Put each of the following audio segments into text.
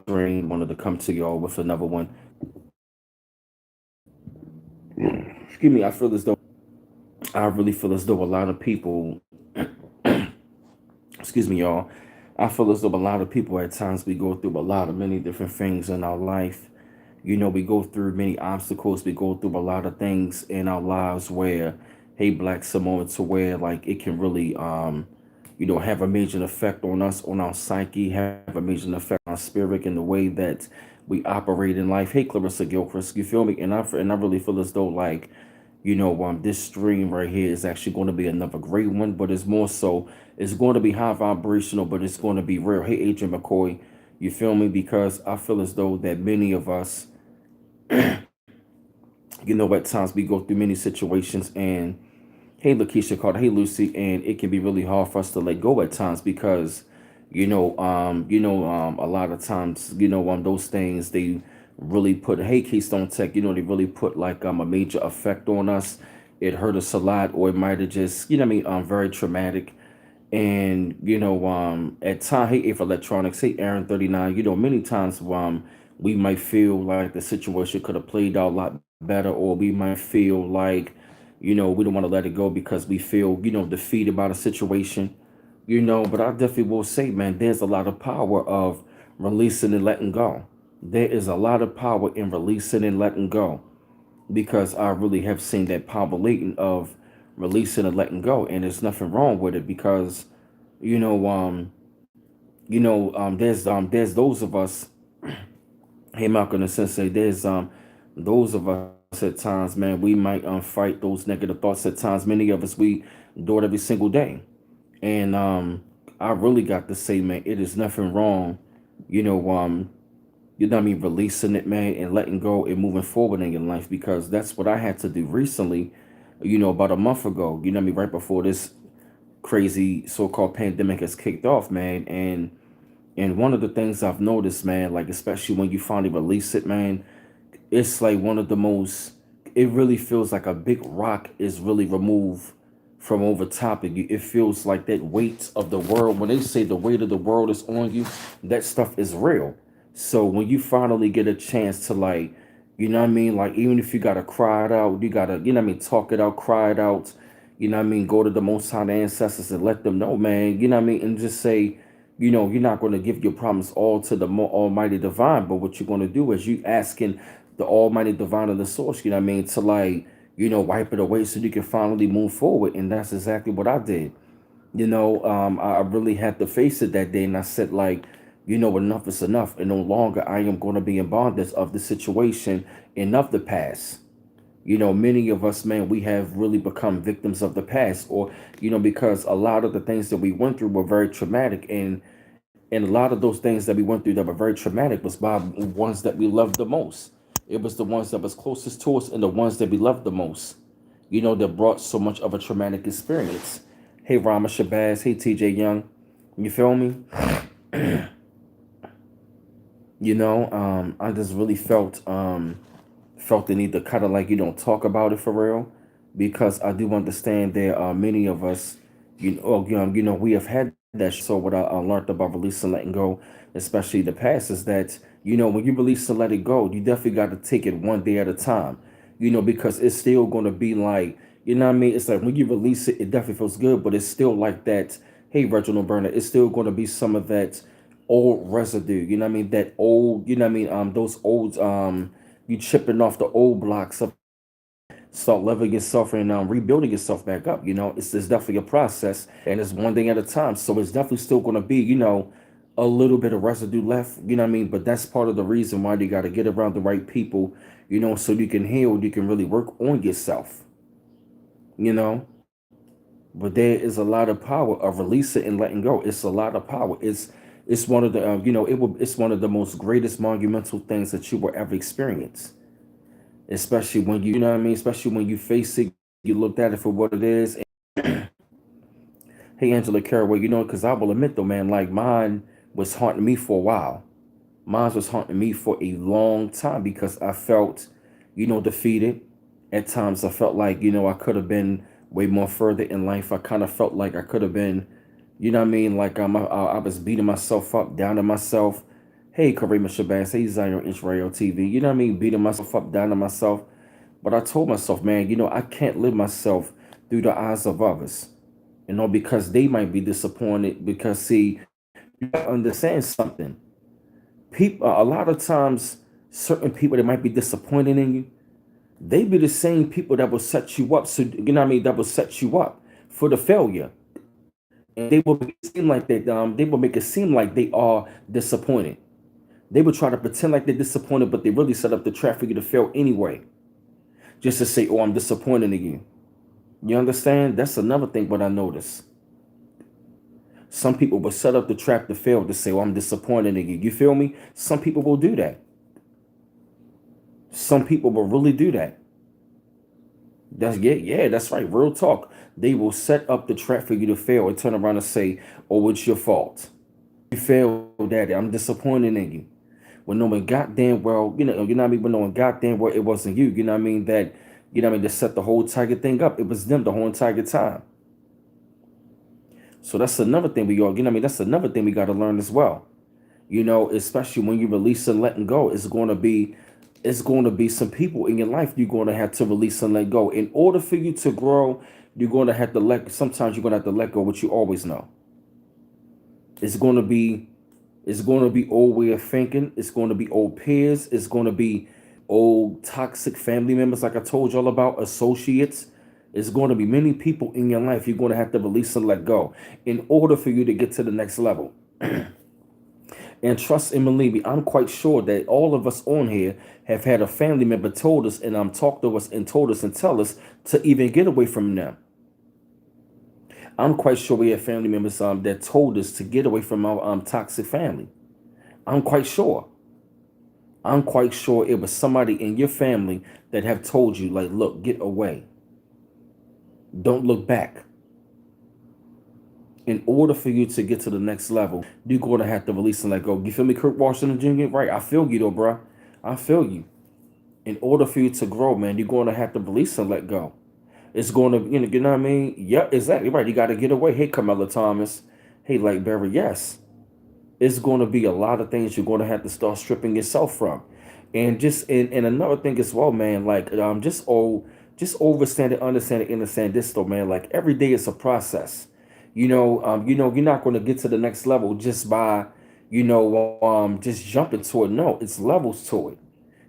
dream. Wanted to come to y'all with another one. Excuse me. I really feel as though a lot of people, excuse me, y'all. I feel as though a lot of people at times we go through a lot of many different things in our life. We go through many obstacles. We go through a lot of things in our lives where, hey, Black Samoa, to where like it can really, have a major effect on us, on our psyche, have a major effect on our spirit and the way that we operate in life. Hey, Clarissa Gilchrist, you feel me? And I really feel as though like, this stream right here is actually going to be another great one, but it's more so, it's going to be high vibrational, but it's going to be real. Hey, Adrian McCoy, you feel me? Because I feel as though that many of us, at times we go through many situations and hey Lakeisha Carter, hey Lucy, and it can be really hard for us to let go at times because, a lot of times, those things they really put, hey Keystone Tech, they really put like a major effect on us. It hurt us a lot, or it might have just, very traumatic. And at time, hey if electronics, hey Aaron 39, many times we might feel like the situation could have played out a lot better, or we might feel like we don't want to let it go because we feel defeated by the situation. But I definitely will say, man, there's a lot of power of releasing and letting go. There is a lot of power in releasing and letting go, because I really have seen that power latent of releasing and letting go, and there's nothing wrong with it because you know um there's those of us. Hey, Malcolm and Sensei, there's those of us at times, man, we might fight those negative thoughts at times. Many of us, we do it every single day. And I really got to say, man, it is nothing wrong, you know, um, releasing it, man, and letting go and moving forward in your life, because that's what I had to do recently, about a month ago, right before this crazy so-called pandemic has kicked off, man. And one of the things I've noticed, man, like especially when you finally release it, man, it's like one of the most, it really feels like a big rock is really removed from over top of you. It feels like that weight of the world, when they say the weight of the world is on you, that stuff is real. So when you finally get a chance to like, like even if you gotta cry it out, you gotta, talk it out, cry it out, go to the most high ancestors and let them know, man, and just say, you're not going to give your promise all to the more almighty divine, but what you're going to do is you asking the almighty divine of the source, to like, wipe it away so you can finally move forward. And that's exactly what I did. I really had to face it that day, and I said like, enough is enough, and no longer I am going to be in bondage of the situation and of the past. Many of us, man, we have really become victims of the past, or because a lot of the things that we went through were very traumatic, and a lot of those things that we went through that were very traumatic was by ones that we loved the most. It was the ones that was closest to us and the ones that we loved the most, that brought so much of a traumatic experience. Hey, Rama Shabazz. Hey, TJ Young. You feel me? I just really felt the need to kind of like talk about it for real, because I do understand there are many of us, we have had that. So what I learned about release and letting go, especially the past, is that when you release and let it go, you definitely got to take it one day at a time. Because it's still going to be like, it's like when you release it, it definitely feels good, but it's still like that. Hey, Reginald Burner, it's still going to be some of that old residue. That old, those old you chipping off the old blocks of start loving yourself and rebuilding yourself back up. It's definitely a process, and it's one thing at a time. So it's definitely still going to be, a little bit of residue left. But that's part of the reason why you got to get around the right people, so you can heal. You can really work on yourself. You know. But there is a lot of power of releasing and letting go. It's a lot of power. It's one of the it's one of the most greatest monumental things that you will ever experience, especially when especially when you face it, you looked at it for what it is. Hey, Angela Caraway, because I will admit though, man, like mine was haunting me for a while. Mine was haunting me for a long time because I felt, defeated. At times I felt like, I could have been way more further in life. I kind of felt like I could have been, like I was beating myself up, down on myself. Hey, Kareem Shabazz. Hey, Zion Israel TV. You know what I mean? Beating myself up, down on myself. But I told myself, man, I can't live myself through the eyes of others. Because they might be disappointed. Because, see, you gotta understand something. People, a lot of times, certain people that might be disappointed in you, they be the same people that will set you up. So, that will set you up for the failure. And they will make it seem like they will make it seem like they are disappointed. They would try to pretend like they're disappointed, but they really set up the trap for you to fail anyway. Just to say, oh, I'm disappointed in you. You understand? That's another thing what I noticed. Some people will set up the trap to fail to say, oh, I'm disappointed in you. You feel me? Some people will do that. Some people will really do that. That's right. Real talk. They will set up the trap for you to fail and turn around and say, oh, it's your fault. You failed, Daddy. I'm disappointed in you. When knowing goddamn well, you know what I mean, when knowing goddamn well it wasn't you, you know what I mean, to set the whole entire thing up. It was them the whole entire time. So that's another thing that's another thing we got to learn as well. Especially when you release and letting go, it's going to be some people in your life you're going to have to release and let go. In order for you to grow, sometimes you're going to have to let go what you always know. It's going to be old way of thinking. It's going to be old peers. It's going to be old toxic family members, like I told y'all about, associates. It's going to be many people in your life you're going to have to release and let go in order for you to get to the next level. And trust and believe me, I'm quite sure that all of us on here have had a family member told us and talked to us and told us and tell us to even get away from them. I'm quite sure we have family members that told us to get away from our toxic family. I'm quite sure. I'm quite sure it was somebody in your family that have told you, like, look, get away. Don't look back. In order for you to get to the next level, you're going to have to release and let go. You feel me, Kurt Washington Jr.? Right, I feel you though, bro. I feel you. In order for you to grow, man, you're going to have to release and let go. It's going to, you know what I mean? Yeah, exactly right. You got to get away. Hey, Camilla Thomas. Hey, Lightberry, yes. It's going to be a lot of things you're going to have to start stripping yourself from. And and another thing as well, man, like just understand this though, man. Like every day it's a process. You're not going to get to the next level just by, just jumping to it. No, it's levels to it.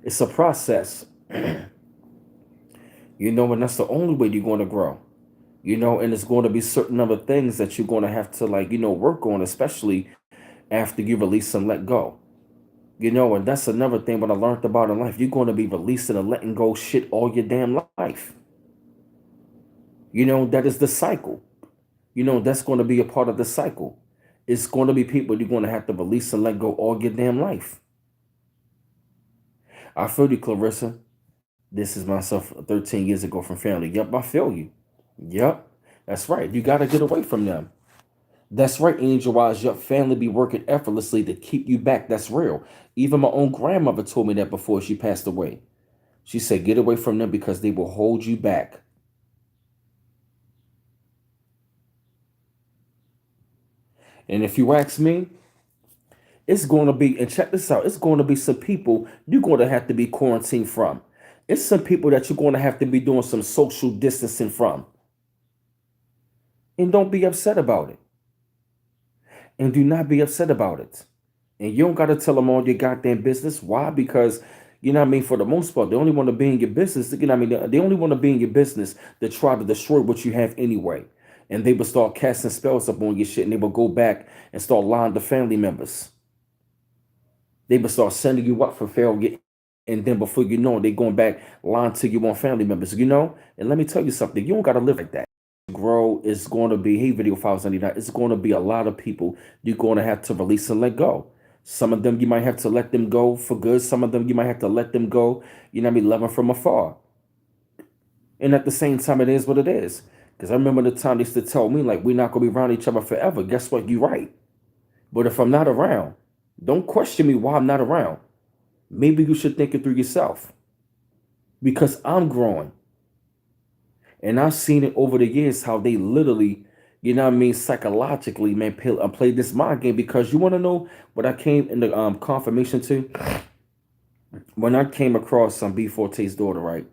It's a process. And that's the only way you're going to grow. And it's going to be certain other things that you're going to have to work on, especially after you release and let go. And that's another thing what I learned about in life. You're going to be releasing and letting go shit all your damn life. That is the cycle. That's going to be a part of the cycle. It's going to be people you're going to have to release and let go all your damn life. I feel you, Clarissa. This is myself 13 years ago from family. Yep, I feel you. Yep, that's right. You got to get away from them. That's right, Angel Wise. Your family be working effortlessly to keep you back. That's real. Even my own grandmother told me that before she passed away. She said, get away from them because they will hold you back. And if you ask me, it's going to be, and check this out, it's going to be some people you're going to have to be quarantined from. It's some people that you're going to have to be doing some social distancing from. And don't be upset about it. And do not be upset about it. And you don't got to tell them all your goddamn business. Why? Because, for the most part, they only want to be in your business. They only want to be in your business to try to destroy what you have anyway. And they will start casting spells up on your shit, and they will go back and start lying to family members. They will start sending you up for failure. And then before you know it, they going back lying to you on family members, And let me tell you something. You don't got to live like that. Grow is going to be, hey, Video Files 99, it's going to be a lot of people you're going to have to release and let go. Some of them you might have to let them go for good. Some of them you might have to let them go, love them from afar. And at the same time, it is what it is. Because I remember the time they used to tell me, like, we're not going to be around each other forever. Guess what? You're right. But if I'm not around, don't question me why I'm not around. Maybe you should think it through yourself. Because I'm growing. And I've seen it over the years how they literally, you know what I mean, psychologically, man, play this mind game because you want to know what I came in the confirmation to when I came across B Forte's daughter, right?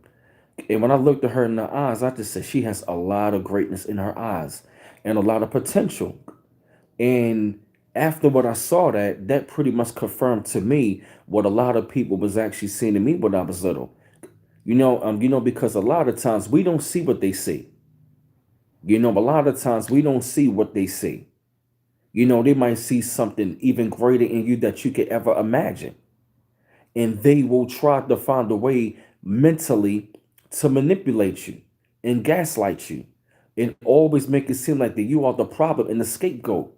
And when I looked at her in the eyes, I just said she has a lot of greatness in her eyes and a lot of potential. And after what I saw, that pretty much confirmed to me what a lot of people was actually seeing in me when I was little. Because a lot of times we don't see what they see. A lot of times we don't see what they see. They might see something even greater in you that you could ever imagine. And they will try to find a way mentally to manipulate you and gaslight you and always make it seem like that you are the problem and the scapegoat.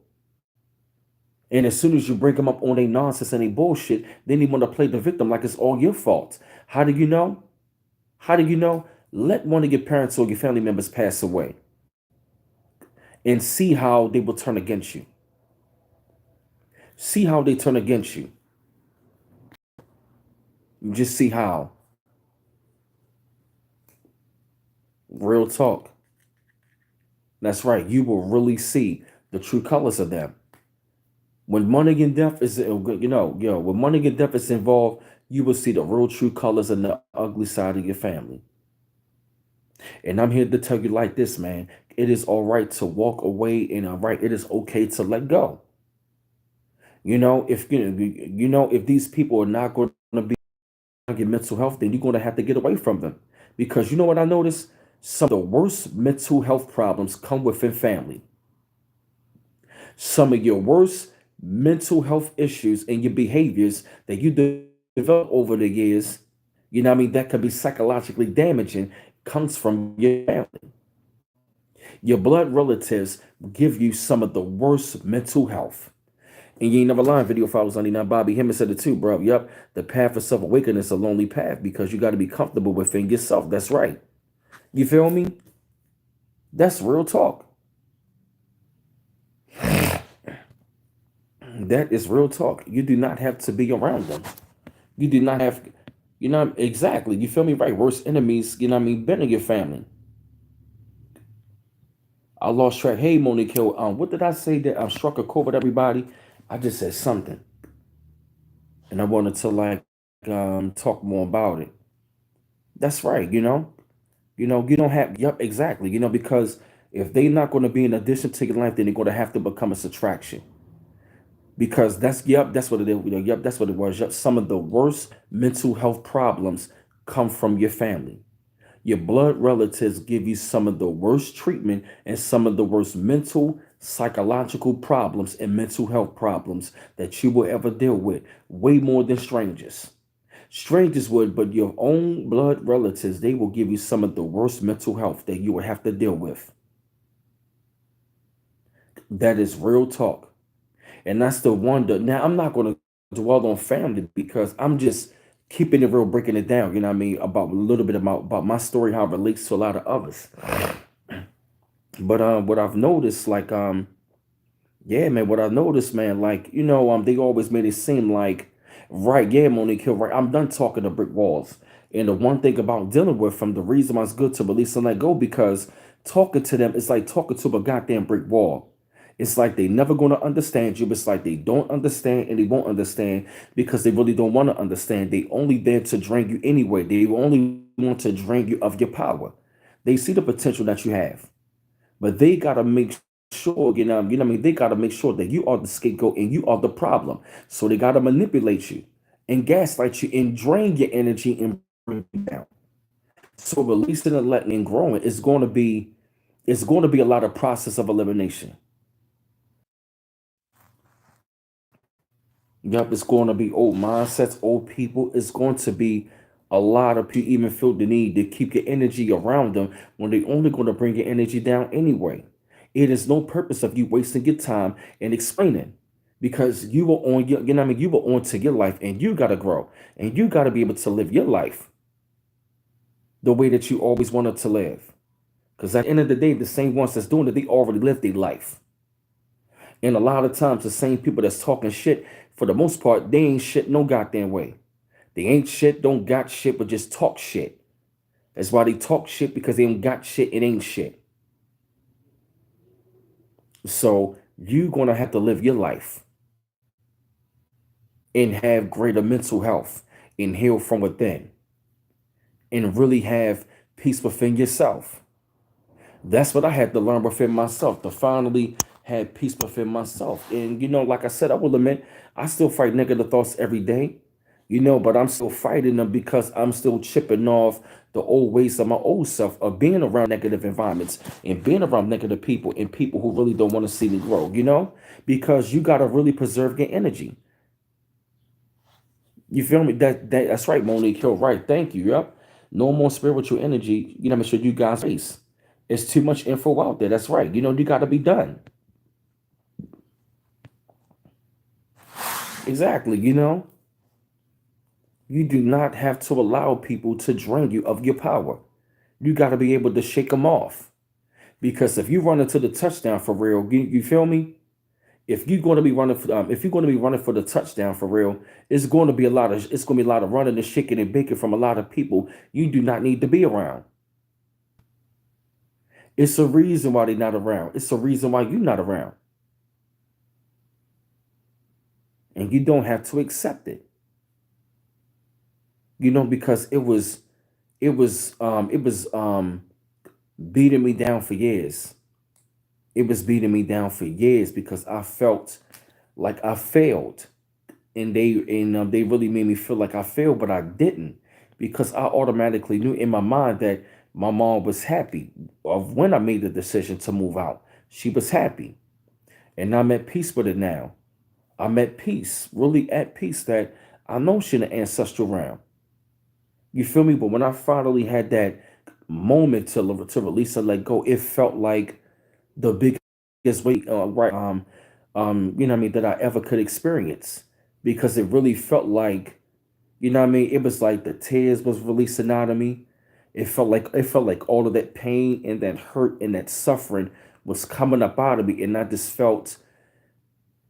And as soon as you bring them up on their nonsense and their bullshit, then they want to play the victim like it's all your fault. How do you know? How do you know? Let one of your parents or your family members pass away and see how they will turn against you. See how they turn against you. Just see how. Real talk. That's right. You will really see the true colors of them. When money and death is, when money and death is involved, you will see the real true colors and the ugly side of your family. And I'm here to tell you like this, man. It is all right to walk away, and all right, it is okay to let go. If these people are not going to be your mental health, then you're going to have to get away from them. Because you know what I noticed? Some of the worst mental health problems come within family. Some of your worst mental health issues and your behaviors that you develop over the years, that could be psychologically damaging, comes from your family. Your blood relatives give you some of the worst mental health. And you ain't never lying, video files on now. Bobby Hemmett said it too, bro. Yep. The path of self-awakening is a lonely path because you got to be comfortable within yourself. That's right. You feel me? That's real talk. That is real talk. You do not have to be around them. You do not have, exactly. You feel me? Right. Worst enemies, been in your family. I lost track. Hey, Monique Hill. What did I say that I struck a chord with everybody? I just said something. And I wanted to talk more about it. That's right, you don't have, yep, exactly, because if they're not going to be an addition to your life, then they're going to have to become a subtraction. Because that's what it is. Yep, that's what it was. Yep, some of the worst mental health problems come from your family. Your blood relatives give you some of the worst treatment and some of the worst mental, psychological problems and mental health problems that you will ever deal with, way more than strangers. Strangers would, but your own blood relatives, they will give you some of the worst mental health that you would have to deal with. That is real talk. And that's the wonder. Now, I'm not going to dwell on family because I'm just keeping it real, breaking it down, about a little bit about my story, how it relates to a lot of others. But what I've noticed, yeah, man, what I noticed, man, they always made it seem like, right, yeah, Monique Hill, right, I'm done talking to brick walls. And the one thing about dealing with them, the reason why it's good to release and let go, because talking to them is like talking to a goddamn brick wall. It's like they never going to understand you. It's like they don't understand and they won't understand because they really don't want to understand. They only there to drain you anyway. They only want to drain you of your power. They see the potential that you have, but they got to make sure, they got to make sure that you are the scapegoat and you are the problem. So they got to manipulate you and gaslight you and drain your energy and bring you down. So releasing and letting and growing is going to be, a lot of process of elimination. Yup, it's going to be old mindsets, old people. It's going to be a lot of people even feel the need to keep your energy around them when they only going to bring your energy down anyway. It is no purpose of you wasting your time and explaining because you were on your, you were on to your life and you got to grow and you got to be able to live your life the way that you always wanted to live. Because at the end of the day, the same ones that's doing it, they already lived their life. And a lot of times, the same people that's talking shit, for the most part, they ain't shit no goddamn way. They ain't shit, don't got shit, but just talk shit. That's why they talk shit because they ain't got shit, it ain't shit. So you're going to have to live your life and have greater mental health and heal from within and really have peace within yourself. That's what I had to learn within myself to finally have peace within myself. And like I said, I will admit, I still fight negative thoughts every day, but I'm still fighting them because I'm still chipping off the old ways of my old self of being around negative environments and being around negative people and people who really don't want to see me grow, because you got to really preserve your energy. You feel me? That's right, Monique Hill. Right. Thank you. Yep. No more spiritual energy. Make sure you guys face. It's too much info out there. That's right. You got to be done. Exactly. You do not have to allow people to drain you of your power. You got to be able to shake them off. Because if you run into the touchdown for real, you feel me? If you're going to be running for, if you're going to be running for the touchdown for real, it's going to be a lot of running and shaking and baking from a lot of people you do not need to be around. It's a reason why they're not around. It's a reason why you're not around. And you don't have to accept it. Because it was beating me down for years. It was beating me down for years because I felt like I failed. And they really made me feel like I failed, but I didn't, because I automatically knew in my mind that my mom was happy of when I made the decision to move out. She was happy, and I'm at peace with it now. I'm at peace, really at peace that I know she in the ancestral realm. You feel me? But when I finally had that moment to release and let go, it felt like the biggest weight, right? What I mean, that I ever could experience, because it really felt like, what I mean, it was like the tears was releasing out of me. It felt like all of that pain and that hurt and that suffering was coming up out of me, and I just felt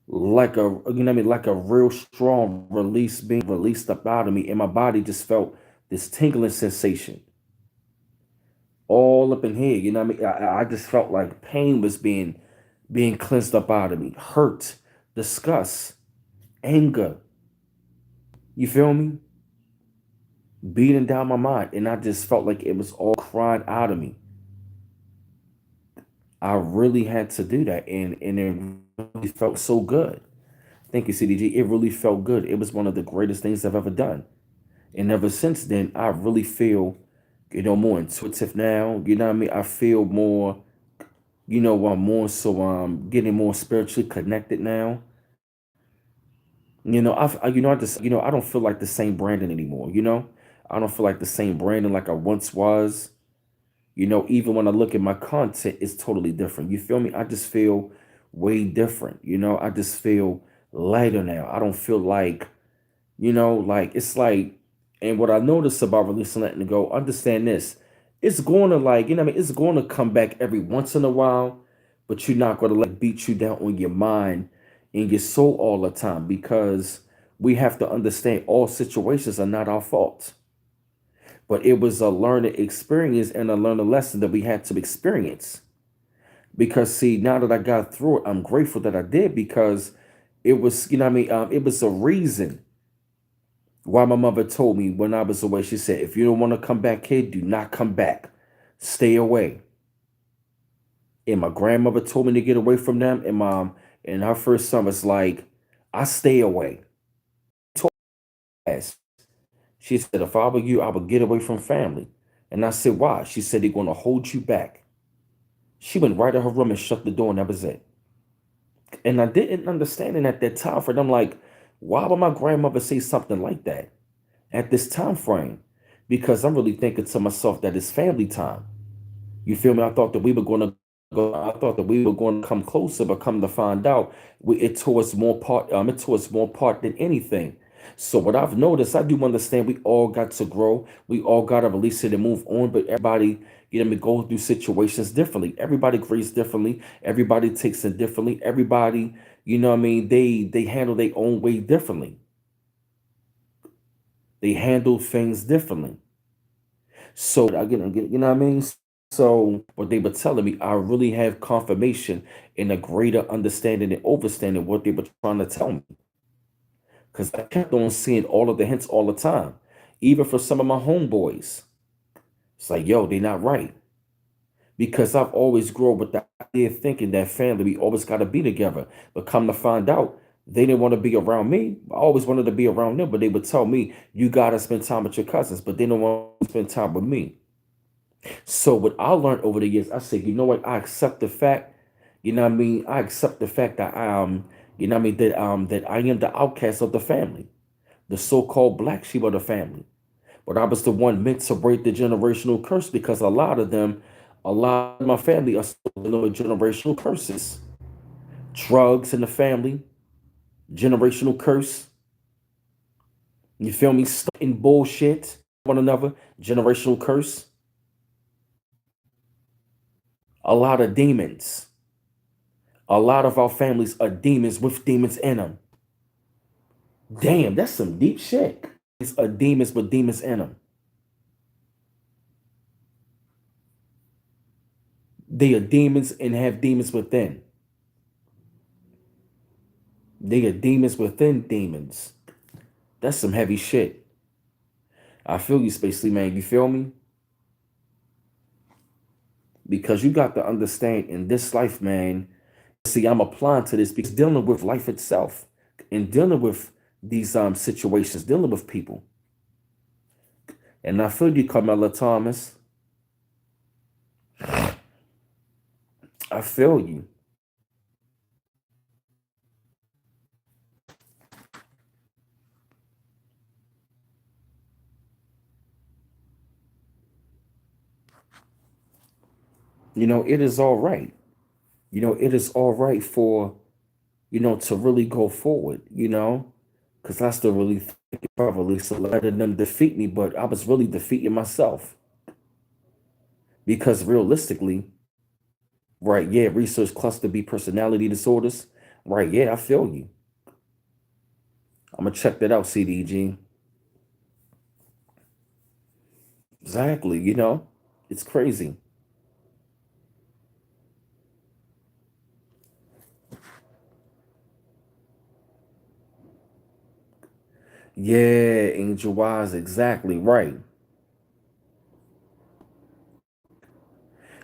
like like a real strong release being released up out of me, and my body just felt this tingling sensation all up in here. I just felt like pain was being cleansed up out of me, hurt, disgust, anger. You feel me? Beating down my mind, and I just felt like it was all crying out of me. I really had to do that, and it really felt so good. Thank you, CDG. It really felt good. It was one of the greatest things I've ever done. And ever since then, I really feel, more intuitive now. You know what I mean? I feel more, I'm more so getting more spiritually connected now. I just, I don't feel like the same Brandon anymore. I don't feel like the same Brandon like I once was. Even when I look at my content, it's totally different. You feel me? I just feel way different. I just feel lighter now. I don't feel like, like it's like, and what I notice about releasing, letting it go, understand this. It's going to, like, what I mean, it's going to come back every once in a while, but you're not going to let it beat you down on your mind and your soul all the time, because we have to understand all situations are not our fault. But it was a learning experience and a learning lesson that we had to experience. Because, see, now that I got through it, I'm grateful that I did, because it was, what I mean, it was a reason why my mother told me when I was away. She said, if you don't want to come back, kid, do not come back. Stay away. And my grandmother told me to get away from them. And mom, and her first son was like, I stay away. Told us. She said, if I were you, I would get away from family. And I said, why? She said, they're going to hold you back. She went right to her room and shut the door, and that was it. And I didn't understand it at that time. For them, like, why would my grandmother say something like that at this time frame? Because I'm really thinking to myself that it's family time. You feel me? I thought that we were going to go. I thought that we were going to come closer, but come to find out, it tore us more part. It tore us more part than anything. So what I've noticed, I do understand we all got to grow. We all got to release it and move on. But everybody, go through situations differently. Everybody grieves differently. Everybody takes it differently. Everybody, what I mean, they handle their own way differently. They handle things differently. So again, what I mean. So what they were telling me, I really have confirmation and a greater understanding and overstanding what they were trying to tell me. Because I kept on seeing all of the hints all the time. Even for some of my homeboys. It's like, yo, they're not right. Because I've always grown with the idea of thinking that family, we always got to be together. But come to find out, they didn't want to be around me. I always wanted to be around them, but they would tell me, you got to spend time with your cousins, but they don't want to spend time with me. So what I learned over the years, I said, you know what? I accept the fact, you know what I mean? I accept the fact that you know what I mean, that I am the outcast of the family, the so-called black sheep of the family. But I was the one meant to break the generational curse because a lot of them, a lot of my family are still dealing with generational curses. Drugs in the family, generational curse. You feel me? Stuck in bullshit, one another, generational curse. A lot of demons. A lot of our families are demons with demons in them. Damn, that's some deep shit. It's a demons with demons in them. They are demons and have demons within. They are demons within demons. That's some heavy shit. I feel you, Spacely Man. You feel me? Because you got to understand in this life, man. See, I'm applying to this because dealing with life itself and dealing with these situations, dealing with people. And I feel you, Carmela Thomas. I feel you. You know, it is all right. You know, it is all right for, you know, to really go forward, you know, because I still really think probably so letting them defeat me, but I was really defeating myself because realistically, right, yeah, research cluster B personality disorders, right, yeah, I feel you. I'm gonna check that out, CDG. Exactly, you know, it's crazy. Yeah, Angel Wise, exactly right.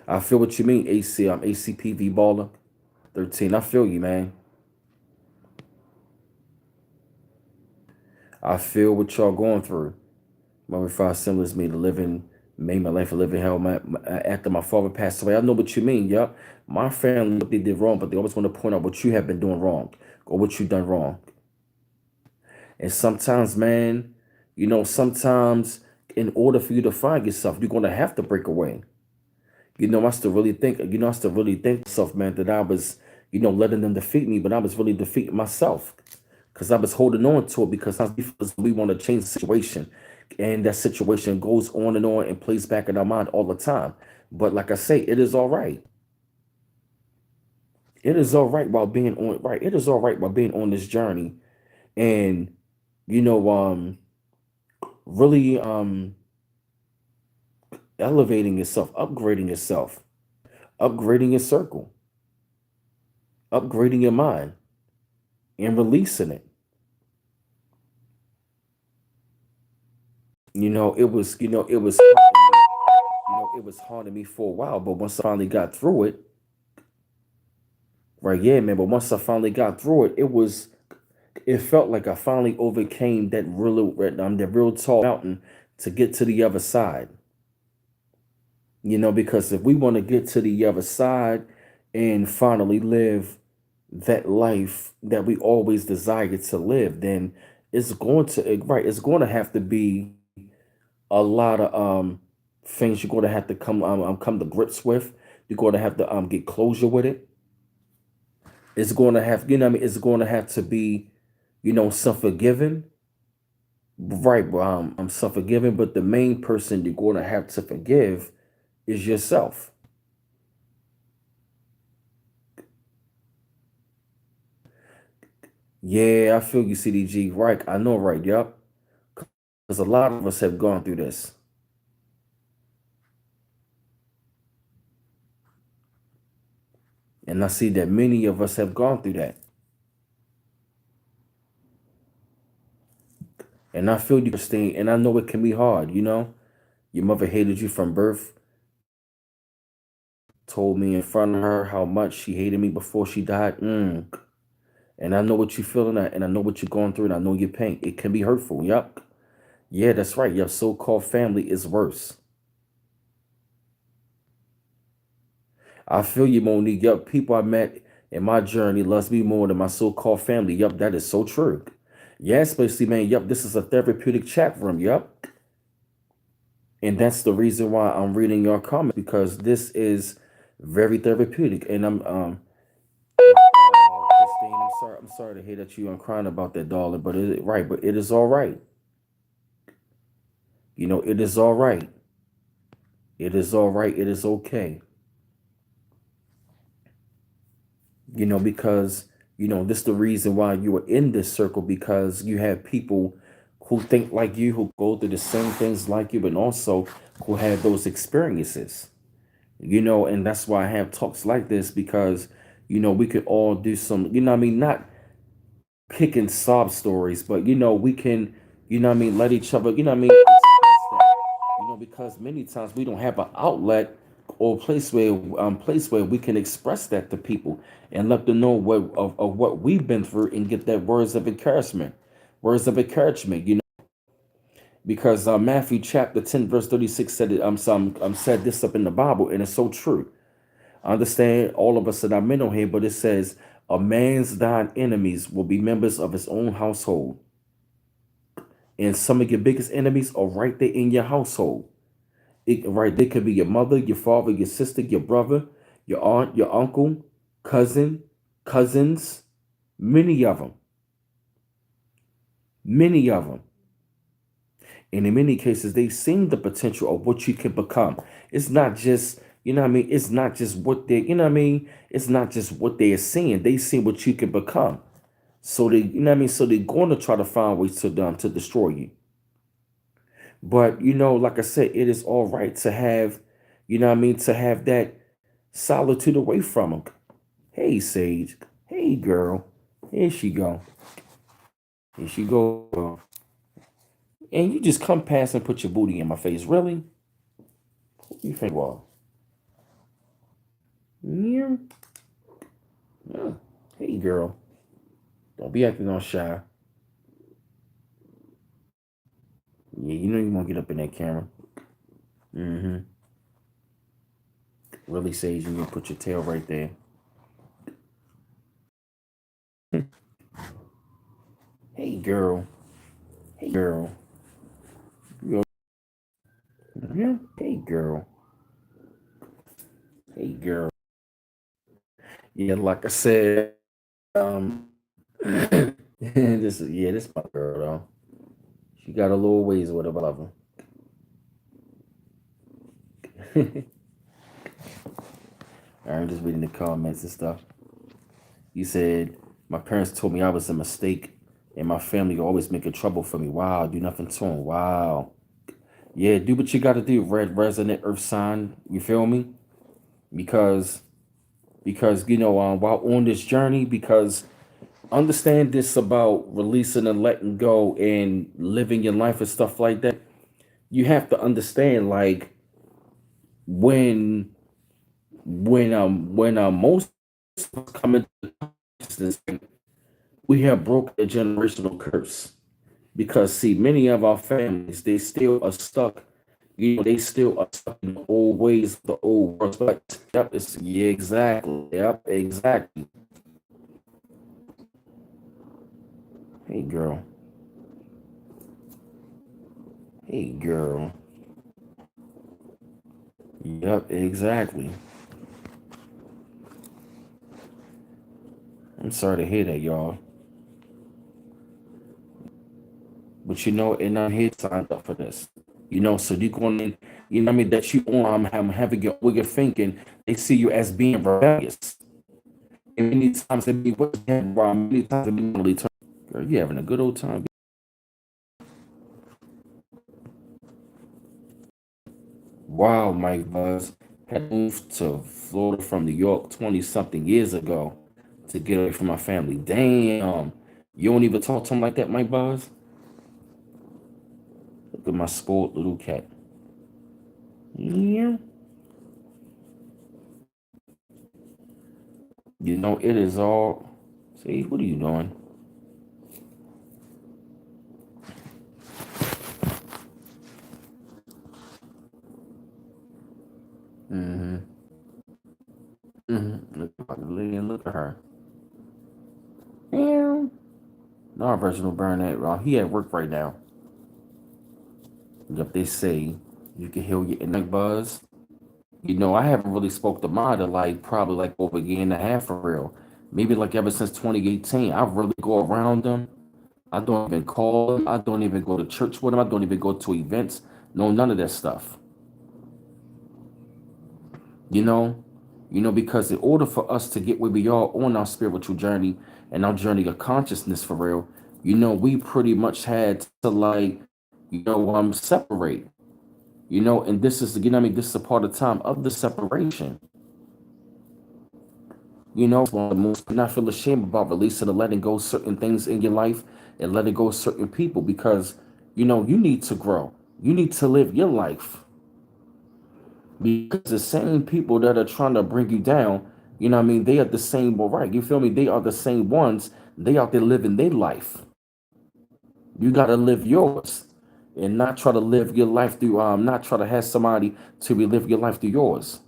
I feel what you mean, AC. I'm ACPV baller 13. I feel you, man. I feel what y'all going through. My five symbols me to living, made my life a living hell. After my father passed away, I know what you mean. Yeah, my family, what they did wrong, but they always want to point out what you have been doing wrong or what you done wrong. And sometimes, man, you know, sometimes in order for you to find yourself, you're gonna have to break away. You know, I still really think, you know, I still really think myself, man, that I was, you know, letting them defeat me, but I was really defeating myself because I was holding on to it because we want to change the situation. And that situation goes on and plays back in our mind all the time. But like I say, it is all right. It is all right while being on right. It is all right while being on this journey and you know, really elevating yourself, upgrading your circle, upgrading your mind, and releasing it. You know, it was hard on me for a while, but once I finally got through it, right, yeah, man. But once I finally got through it, it felt like I finally overcame that real tall mountain to get to the other side. You know, because if we want to get to the other side and finally live that life that we always desired to live, then it's going to have to be a lot of things you're going to have to come to grips with. You're going to have to get closure with it. It's going to have, you know what I mean, it's going to have to be, you know, self-forgiving. Right, I'm self-forgiving, but the main person you're going to have to forgive is yourself. Yeah, I feel you, CDG. Right, I know, right? Yup. Because a lot of us have gone through this. And I see that many of us have gone through that. And I feel you, Christine, and I know it can be hard, you know? Your mother hated you from birth, told me in front of her how much she hated me before she died. And I know what you're feeling at, and I know what you're going through, and I know your pain. It can be hurtful. Yep. Yeah, that's right. Your so-called family is worse. I feel you, Monique. Yup, people I met in my journey loves me more than my so-called family. Yup, that is so true. Yeah, especially, man. Yup, this is a therapeutic chat room. Yup. And that's the reason why I'm reading your comments, because this is very therapeutic. And Christine, I'm sorry to hear that you are crying about that, darling, but but it is all right. You know, it is all right. It is all right. It is okay. You know, because, you know, this is the reason why you are in this circle, because you have people who think like you, who go through the same things like you, but also who have those experiences. You know, and that's why I have talks like this, because, you know, we could all do some, you know what I mean, not picking sob stories, but, you know, we can, you know what I mean, let each other, you know what I mean, express that. You know, because many times we don't have an outlet or place where we can express that to people and let them know of what we've been through, and get that words of encouragement, you know. Because Matthew chapter 10 verse 36 said it, said this up in the Bible, and it's so true. I understand all of us that are men on here, but it says a man's dying enemies will be members of his own household. And some of your biggest enemies are right there in your household. Right, they could be your mother, your father, your sister, your brother, your aunt, your uncle, cousin, cousins, many of them, many of them. And in many cases, they've seen the potential of what you can become. It's not just, you know what I mean? It's not just what they, you know what I mean? It's not just what they are seeing. They see what you can become. So they, you know what I mean? So they're going to try to find ways to destroy you. But, you know, like I said, it is all right to have, you know what I mean, to have that solitude away from them. Hey, Sage. Hey, girl. Here she go. Here she go. And you just come past and put your booty in my face. Really? Who you think you are? Yeah. Yeah. Hey, girl. Don't be acting all shy. Yeah, you know you want to get up in that camera. Mm-hmm. Really, Sage, you gonna put your tail right there. Hey, girl. Hey, girl. You yeah. Hey, girl. Hey, girl. Yeah, like I said, this my girl though. She got a little ways with her, but I love her. I'm just reading the comments and stuff. You said my parents told me I was a mistake, and my family always making trouble for me. Wow, do nothing to them. Wow. Yeah, do what you got to do. Red resonant earth sign. You feel me? Because you know, while on this journey, because understand this about releasing and letting go and living your life and stuff like that. You have to understand, like, when most of us come into consciousness, we have broken a generational curse. Because see, many of our families, they still are stuck. You know, they still are stuck in the old ways, the old world. But yep, yeah, exactly. Yep, exactly. Hey, girl. Hey, girl. Yep, exactly. I'm sorry to hear that, y'all. But you know, and I'm here signed up for this. You know, so you going in, you know what I mean, that you on, I'm having your way of thinking, they see you as being rebellious. And many times they be what's wrong, many times they be really turn. Girl, you having a good old time. Wow, Mike Buzz. Had moved to Florida from New York 20 something years ago to get away from my family. Damn. You don't even talk to him like that, Mike Buzz? Look at my spoiled little cat. Yeah. You know, it is all. See, what are you doing? Mm-hmm. Mm-hmm. Look at her. Yeah. No, Reginald Burnett, he at work right now. Yep, they say you can heal your inner buzz. You know, I haven't really spoke to Mada like probably like over a year and a half for real. Maybe like ever since 2018. I really go around them. I don't even call them. I don't even go to church with them. I don't even go to events. No, none of that stuff. You know, because in order for us to get where we are on our spiritual journey and our journey of consciousness for real, we pretty much had to like, separate. And this is, this is a part of time of the separation. It's one of the most, not feel ashamed about releasing and letting go certain things in your life and letting go certain people because, you need to grow. You need to live your life. Because the same people that are trying to bring you down, they are the same, well, right, you feel me? They are the same ones. They out there living their life. You got to live yours and not try to live your life through, not try to have somebody to relive your life through yours.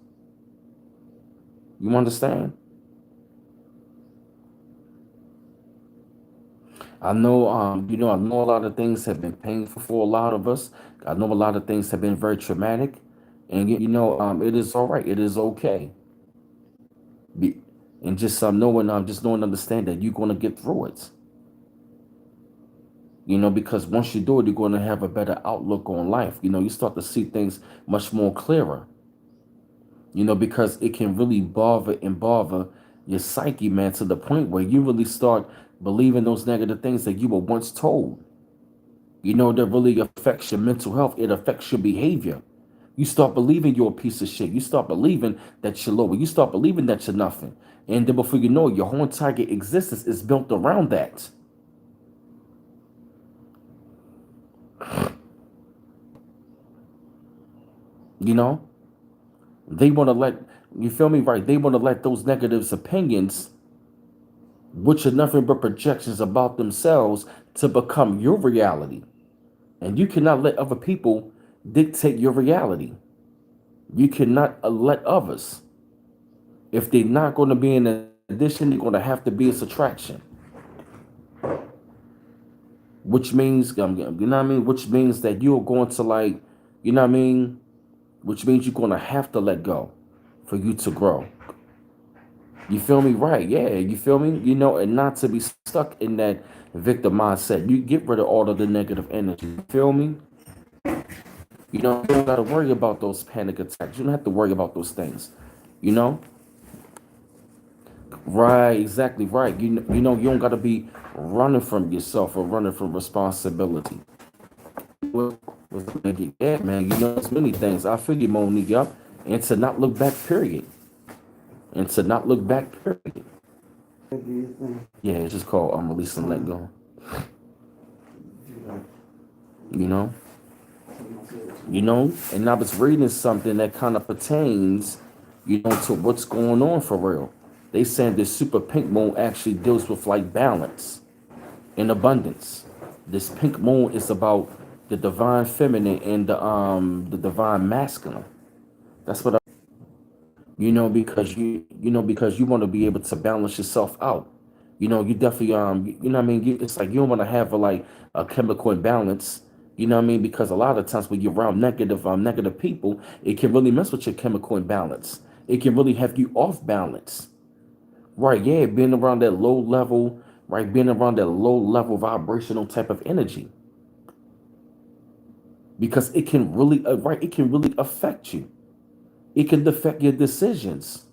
You understand? I know, I know a lot of things have been painful for a lot of us. I know a lot of things have been very traumatic, and it is all right. It is okay. Be, and just knowing, understand that you're gonna get through it. Because once you do it, you're gonna have a better outlook on life. You start to see things much more clearer. Because it can really bother your psyche, man, to the point where you really start believing those negative things that you were once told. That really affects your mental health. It affects your behavior. You start believing you're a piece of shit. You start believing that you're lower. You start believing that you're nothing. And then before you know it, your whole entire existence is built around that. You know? They want to let, you feel me, right? They want to let those negative opinions, which are nothing but projections about themselves, to become your reality. And you cannot let other people dictate your reality. You cannot let others. If they're not going to be an addition, they're going to have to be a subtraction. Which means, you know what I mean? Which means that you're going to like, you know what I mean? Which means you're going to have to let go for you to grow. You feel me? Right. Yeah. You feel me? And not to be stuck in that victim mindset. You get rid of all of the negative energy. You feel me? You don't got to worry about those panic attacks. You don't have to worry about those things. You know? Right. Exactly right. You don't got to be running from yourself or running from responsibility. Well, yeah, man. There's many things. I feel you, Monique. Yup. And to not look back, period. And to not look back, period. Yeah, it's just called release and let go. You know? And I was reading something that kind of pertains, to what's going on for real. They saying this super pink moon actually deals with like balance and abundance. This pink moon is about the divine feminine and the divine masculine. That's what because you want to be able to balance yourself out. You definitely what I mean. It's like you don't want to have a chemical imbalance. What I mean? Because a lot of times when you're around negative people, it can really mess with your chemical imbalance. It can really have you off balance. Right? Yeah, being around that low level, right? Being around that low level vibrational type of energy, because it can really right. It can really affect you. It can affect your decisions.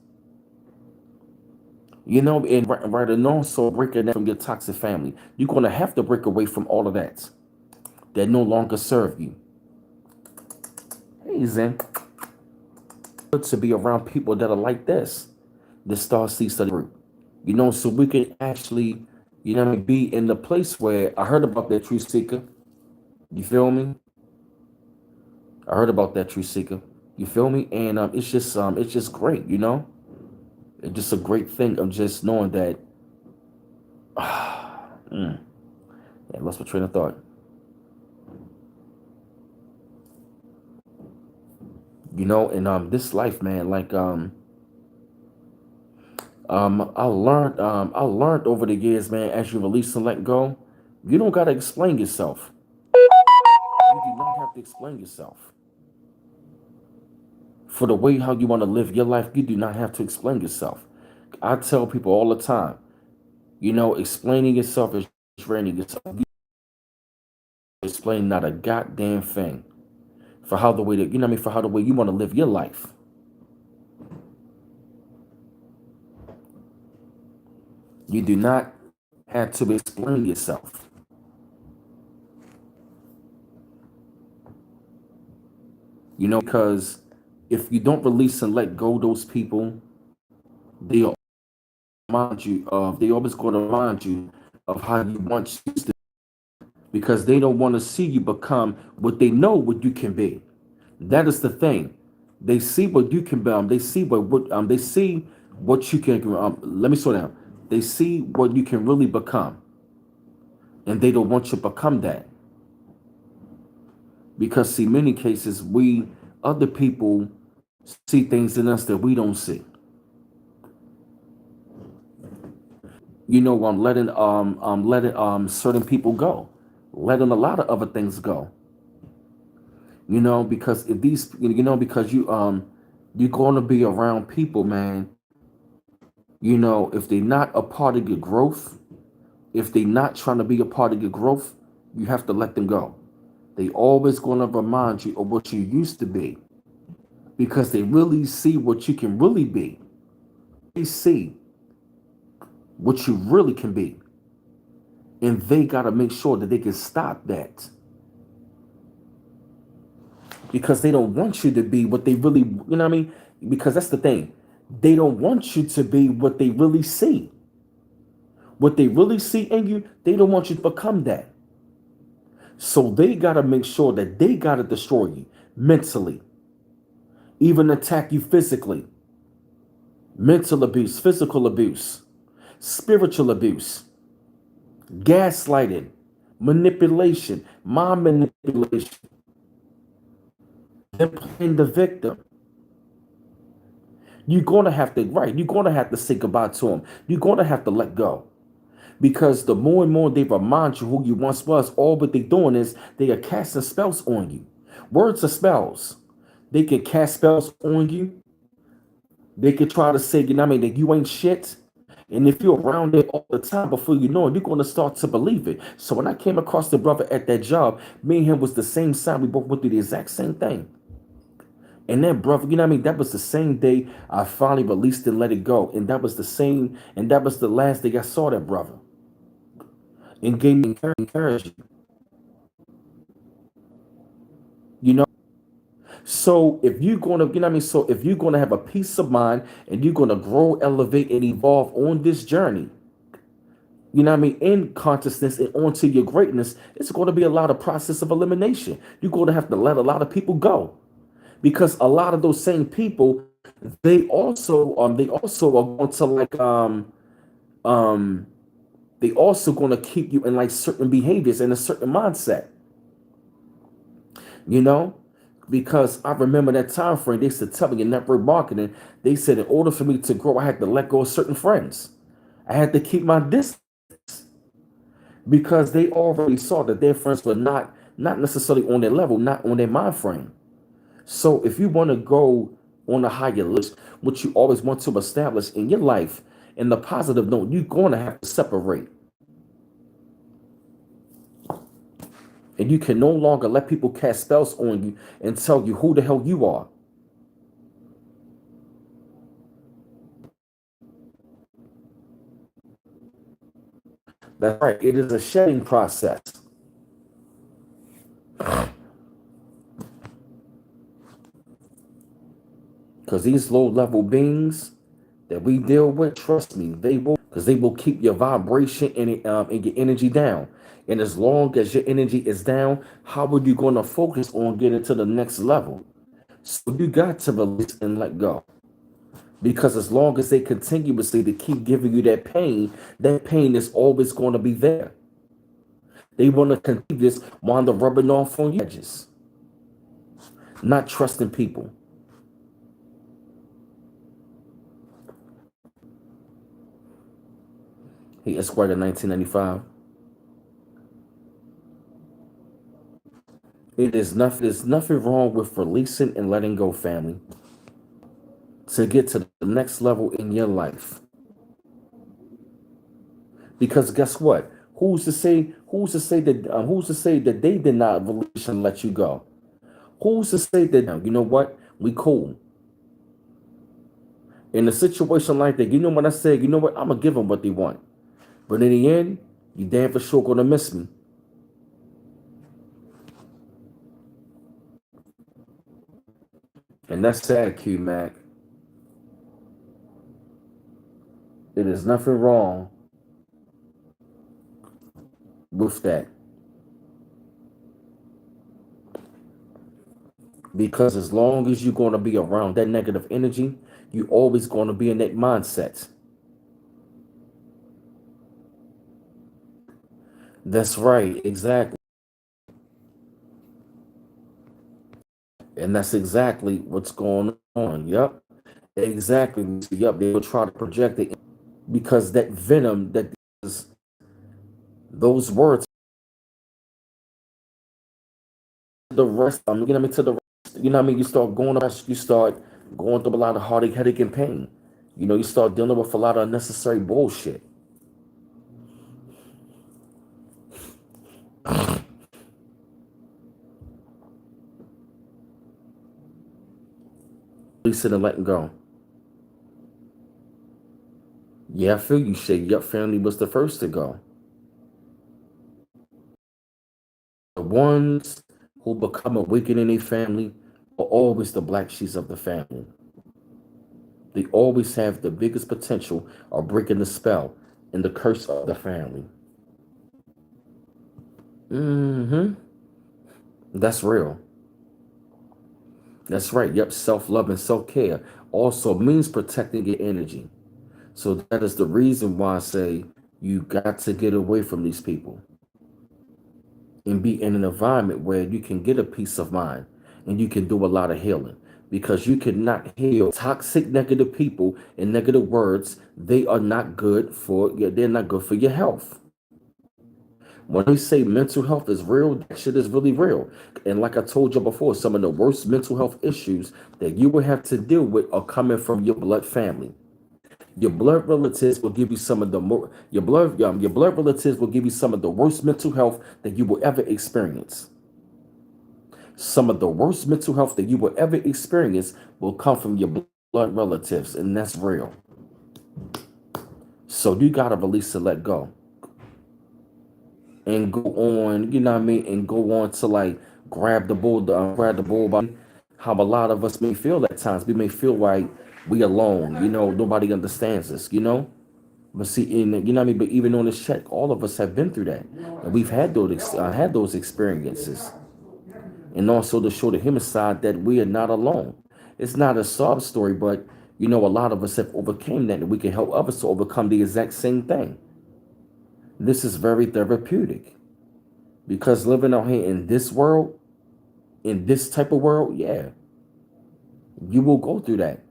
And right and also breaking that from your toxic family. You're gonna have to break away from all of that no longer serve you. Hey Zen. good to be around people that are like this star seed study group. So we can actually, be in the place where I heard about that true seeker. You feel me? I heard about that true seeker. You feel me? And it's just great. It's just a great thing of just knowing that. Yeah, lost my train of thought. And this life, man, like I learned over the years, man, as you release and let go, you don't gotta explain yourself. You do not have to explain yourself. For the way how you want to live your life, you do not have to explain yourself. I tell people all the time, explaining yourself is draining yourself. You explain not a goddamn thing for how the way that for how the way you want to live your life. You do not have to explain yourself. Because if you don't release and let go those people, they they always going to remind you of how you once used to, because they don't want to see you become what they know what you can be. That is the thing. They see what you can be. They see what you can. Let me slow down. They see what you can really become, and they don't want you to become that. Because see, many cases we other people see things in us that we don't see. I'm letting certain people go, letting a lot of other things go. Because if these, because you're going to be around people, man. If they're not a part of your growth, if they're not trying to be a part of your growth, you have to let them go. They always going to remind you of what you used to be, because they really see what you can really be. They see what you really can be, and they got to make sure that they can stop that, because they don't want you to be what they really, what I mean? Because that's the thing. They don't want you to be what they really see. What they really see in you, they don't want you to become that. So they got to make sure that they got to destroy you mentally, even attack you physically. Mental abuse, physical abuse, spiritual abuse, gaslighting, manipulation, mind manipulation, them playing the victim. You're gonna have to say goodbye to them. You're gonna have to let go. Because the more and more they remind you who you once was, all what they're doing is they are casting spells on you. Words are spells. They can cast spells on you. They can try to say, that you ain't shit. And if you're around it all the time, before you know it, you're going to start to believe it. So when I came across the brother at that job, me and him was the same side. We both went through the exact same thing. And then, brother, that was the same day I finally released and let it go. And that was the last day I saw that brother. And gave me encouragement. You know? So if you're gonna, so if you're gonna have a peace of mind and you're gonna grow, elevate, and evolve on this journey, in consciousness and onto your greatness, it's going to be a lot of process of elimination. You're going to have to let a lot of people go, because a lot of those same people, they also are going to um they also going to keep you in like certain behaviors and a certain mindset, you know because I remember that time frame. They said, tell me in network marketing, they said in order for me to grow, I had to let go of certain friends. I had to keep my distance, because they already saw that their friends were not necessarily on their level, not on their mind frame. So if you want to go on a higher list, what you always want to establish in your life, in the positive note, you're going to have to separate. And you can no longer let people cast spells on you and tell you who the hell you are. That's right. It is a shedding process. Because these low level beings that we deal with, trust me, they will keep your vibration and your energy down. And as long as your energy is down, how are you going to focus on getting to the next level? So you got to release and let go. Because as long as they continuously to keep giving you that pain is always going to be there. They want to continue this while they're rubbing off on your edges, not trusting people. He Esquire in 1995. There's nothing wrong with releasing and letting go, family, to get to the next level in your life. Because guess what? Who's to say? Who's to say that? Who's to say that they did not release and let you go? Who's to say that? You know what? We cool in a situation like that. You know what I said? You know what? I'm gonna give them what they want, but in the end, you damn for sure gonna miss me. And that's sad, Q Mac. It is nothing wrong with that. Because as long as you're going to be around that negative energy, you always going to be in that mindset. That's right, exactly. And that's exactly what's going on. Yep. Exactly. Yep. They will try to project it because that venom, that is, those words, the rest, you know what I mean, to the rest, you know what I mean, you start going through a lot of heartache and pain. You know, you start dealing with a lot of unnecessary bullshit. Releasing and letting go. Yeah, I feel you, Shay. Your family was the first to go. The ones who become awakened in a family are always the black sheets of the family. They always have the biggest potential of breaking the spell and the curse of the family. Mm-hmm. That's real. That's right. Yep. Self-love and self-care also means protecting your energy. So that is the reason why I say you got to get away from these people and be in an environment where you can get a peace of mind and you can do a lot of healing, because you cannot heal toxic negative people and negative words. They are not good for you. They're not good for your health. When we say mental health is real, that shit is really real. And like I told you before, some of the worst mental health issues that you will have to deal with are coming from your blood family. Your blood relatives will give you some of the more your blood relatives will give you some of the worst mental health that you will ever experience. Some of the worst mental health that you will ever experience will come from your blood relatives, and that's real. So you gotta release and let go, and go on. You know what I mean, and go on to like grab the bull by how a lot of us may feel at times. We may feel like we alone. You know, nobody understands us. You know. But see, you know what I mean. But even on this check, all of us have been through that, and we've had those experiences, and also to show the human side that we are not alone. It's not a sob story, but you know, a lot of us have overcame that, and we can help others to overcome the exact same thing. This is very therapeutic because living out here in this world, in this type of world, yeah, you will go through that.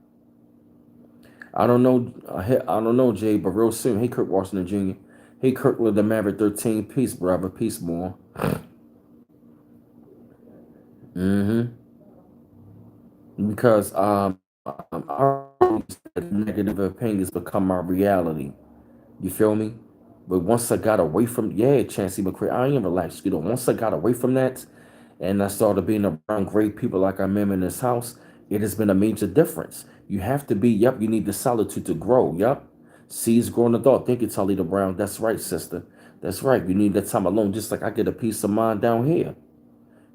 I don't know, I don't know, Jay, but real soon, hey, Kirk Washington Jr., hey, Kirkland the Maverick 13, peace, brother, peace, more. Mm-hmm. Because our negative opinions become my reality. You feel me? But once I got away from, yeah, Chancey McCray, I am relaxed. You know, once I got away from that and I started being around great people like I am in this house, it has been a major difference. You have to be, yep, you need the solitude to grow. Yep. Seeds grow in the dark. Thank you, Talita Brown. That's right, sister. That's right. You need that time alone, just like I get a peace of mind down here.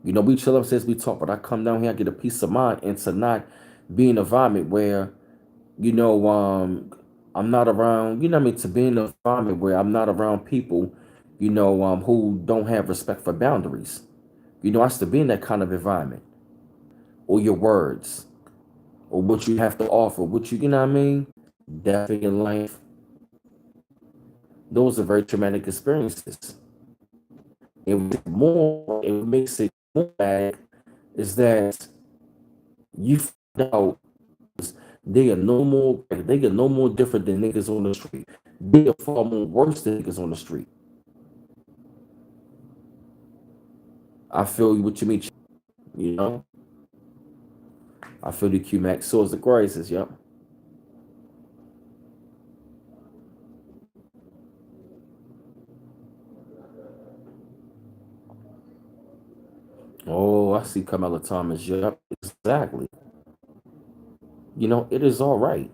You know, we chill upstairs, we talk, but I come down here, I get a peace of mind and to not be in an environment where, you know, I'm not around, you know what I mean, to be in an environment where I'm not around people, who don't have respect for boundaries. I have to be in that kind of environment, or your words, or what you have to offer, you know what I mean? Death in your life, those are very traumatic experiences. It makes it more bad is that you find out they are no more different than niggas on the street. They are far more worse than niggas on the street. I feel what you mean, you know? I feel the Q Max swords the crisis, yep. Oh, I see Kamala Thomas, yep, exactly. It is all right.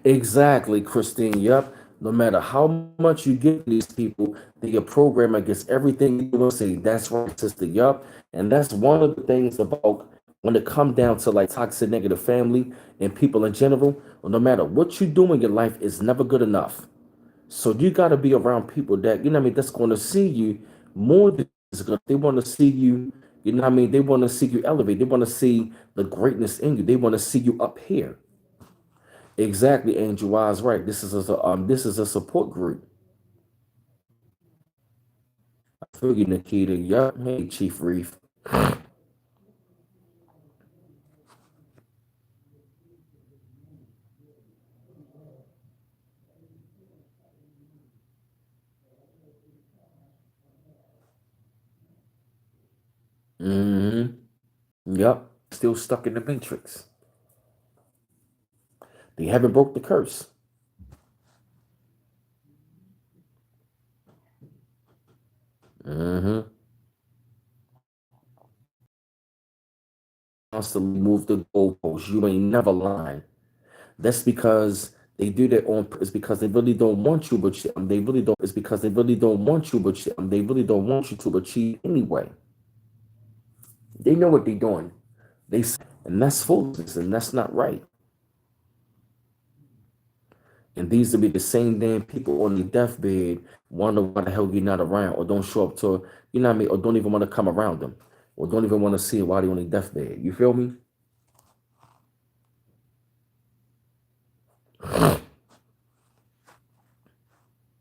Exactly, Christine. Yep. No matter how much you give these people, they get programmed against everything you want to say. That's right, sister. Yup. And that's one of the things about when it comes down to like toxic negative family and people in general. Well, no matter what you do in your life, is never good enough. So you got to be around people that, what I mean, that's going to see you more than good. They want to see you, what I mean? They want to see you elevate. They want to see the greatness in you. They want to see you up here. Exactly, Angel Wise, right. This is a support group. I feel you, Nikita. Yup. Hey, Chief Reef. Mm-hmm. Yup. Still stuck in the matrix. They haven't broke the curse. Mm-hmm. Constantly move the goalposts. You ain't never lying. That's because they do that on. It's because they really don't want you, but they really don't. It's because they really don't want you, but they really don't want you to achieve anyway. They know what they're doing. And that's foolishness, and that's not right. And these will be the same damn people on the deathbed wonder why the hell you're not around, or don't show up to, what I mean, or don't even want to come around them, or don't even want to see why they're on the deathbed. You feel me?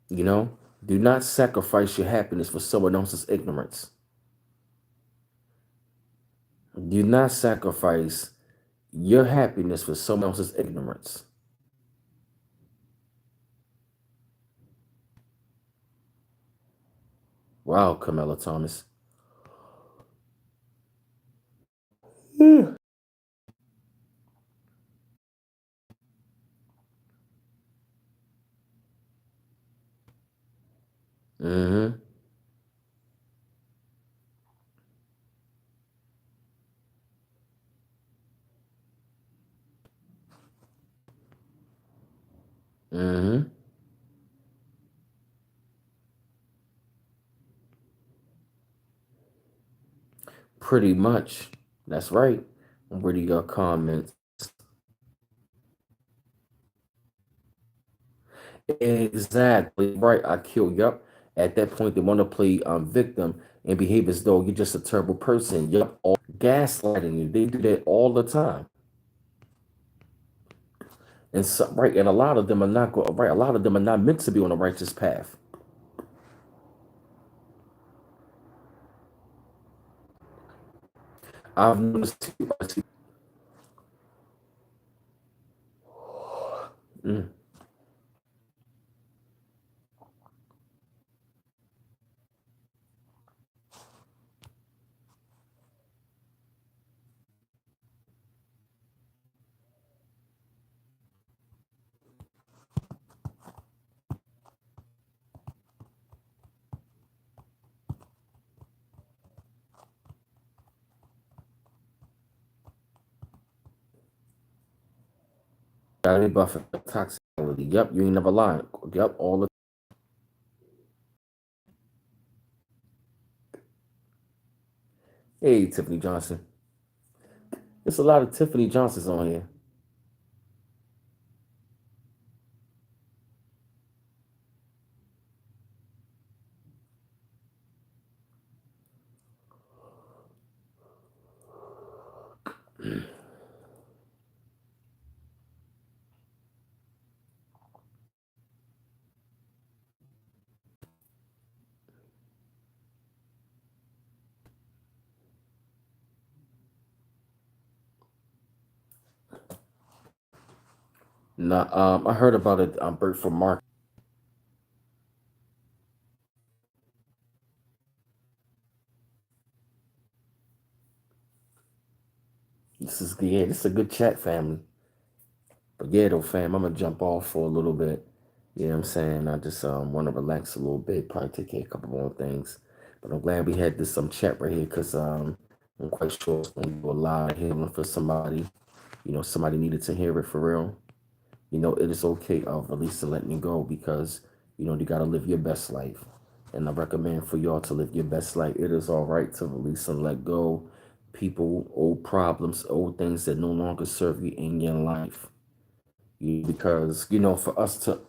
You know? Do not sacrifice your happiness for someone else's ignorance. Do not sacrifice your happiness for someone else's ignorance. Wow, Camilla Thomas. Mm-hmm. Mm-hmm. Pretty much. That's right. Where do you got comments? Exactly right. I kill. Yup. At that point, they want to play victim and behave as though you're just a terrible person. Yup. All gaslighting you. They do that all the time. And so, right, and a lot of them are not right. A lot of them are not meant to be on a righteous path. I've noticed. Mm, Johnny Buffett, toxicity. Yup. You ain't never lying. Yup. All the Hey, Tiffany Johnson. There's a lot of Tiffany Johnsons on here. Nah, I heard about it. Bert from Mark. This is a good chat, family. But yeah, though, fam, I'm gonna jump off for a little bit. You know what I'm saying? I just want to relax a little bit, probably take care of a couple more things. But I'm glad we had this chat right here because I'm quite sure it's gonna do a lot of healing for somebody. You know, somebody needed to hear it for real. You know, it is okay of releasing, letting it go because you know you gotta live your best life. And I recommend for y'all to live your best life. It is all right to release and let go people, old problems, old things that no longer serve you in your life. Because you know, for us to,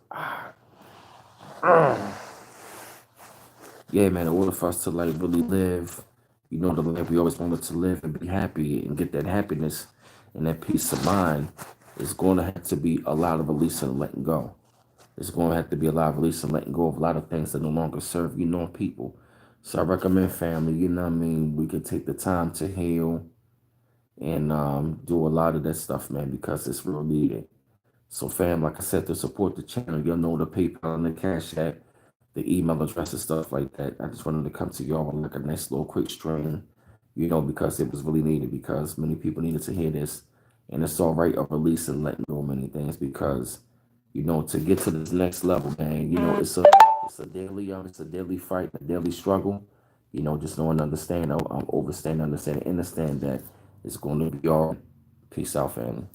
yeah, man, in order for us to like really live, you know, the life we always wanted to live and be happy and get that happiness and that peace of mind, is going to have to be a lot of releasing and letting go. It's going to have to be a lot of releasing and letting go of a lot of things that no longer serve you, know, people. So I recommend family, you know what I mean? We can take the time to heal and do a lot of that stuff, man, because it's real needed. So, fam, like I said, to support the channel, you'll know the PayPal and the Cash App, the email address and stuff like that. I just wanted to come to y'all on like a nice little quick stream, you know, because it was really needed, because many people needed to hear this. And it's all right of releasing, letting go of many things, because, you know, to get to this next level, man, you know, it's a daily fight, a daily struggle. You know, just knowing, understand, overstand, understand, and understand that it's going to be all. Peace out, family.